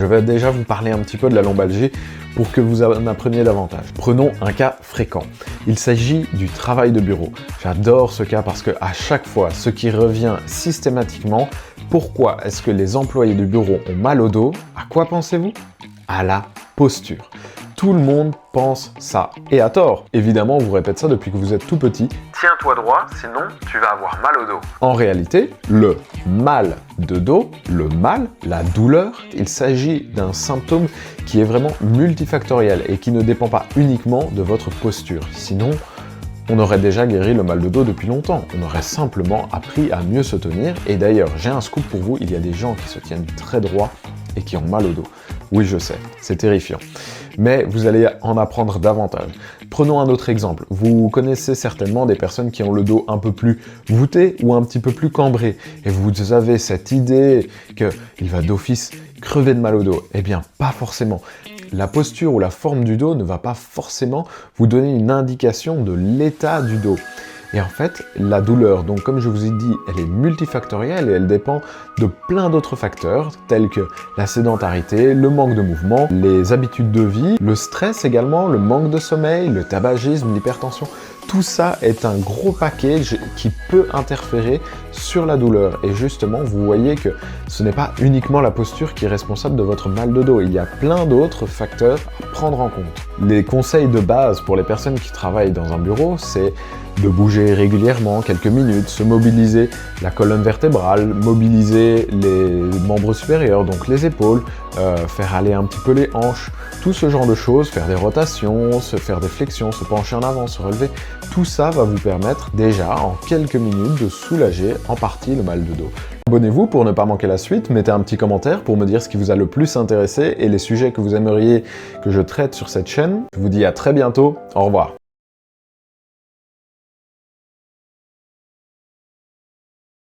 Je vais déjà vous parler un petit peu de la lombalgie pour que vous en appreniez davantage. Prenons un cas fréquent. Il s'agit du travail de bureau. J'adore ce cas parce que à chaque fois, ce qui revient systématiquement, pourquoi est-ce que les employés du bureau ont mal au dos? À quoi pensez-vous? À la posture. Tout le monde pense ça. Et à tort. Évidemment, on vous répète ça depuis que vous êtes tout petit. Tiens-toi droit, sinon tu vas avoir mal au dos. En réalité, le mal de dos, le mal, la douleur, il s'agit d'un symptôme qui est vraiment multifactoriel et qui ne dépend pas uniquement de votre posture. Sinon, on aurait déjà guéri le mal de dos depuis longtemps. On aurait simplement appris à mieux se tenir. Et d'ailleurs, j'ai un scoop pour vous, il y a des gens qui se tiennent très droit et qui ont mal au dos. Oui, je sais, c'est terrifiant. Mais vous allez en apprendre davantage. Prenons un autre exemple. Vous connaissez certainement des personnes qui ont le dos un peu plus voûté ou un petit peu plus cambré. Et vous avez cette idée qu'il va d'office crever de mal au dos. Eh bien, pas forcément. La posture ou la forme du dos ne va pas forcément vous donner une indication de l'état du dos. Et en fait, la douleur, donc comme je vous ai dit, elle est multifactorielle et elle dépend de plein d'autres facteurs, tels que la sédentarité, le manque de mouvement, les habitudes de vie, le stress également, le manque de sommeil, le tabagisme, l'hypertension. Tout ça est un gros package qui peut interférer sur la douleur. Et justement, vous voyez que ce n'est pas uniquement la posture qui est responsable de votre mal de dos. Il y a plein d'autres facteurs à prendre en compte. Les conseils de base pour les personnes qui travaillent dans un bureau, c'est de bouger régulièrement, quelques minutes, se mobiliser la colonne vertébrale, mobiliser les membres supérieurs, donc les épaules, faire aller un petit peu les hanches, tout ce genre de choses, faire des rotations, se faire des flexions, se pencher en avant, se relever, tout ça va vous permettre déjà en quelques minutes de soulager en partie le mal de dos. Abonnez-vous pour ne pas manquer la suite, mettez un petit commentaire pour me dire ce qui vous a le plus intéressé et les sujets que vous aimeriez que je traite sur cette chaîne. Je vous dis à très bientôt, au revoir.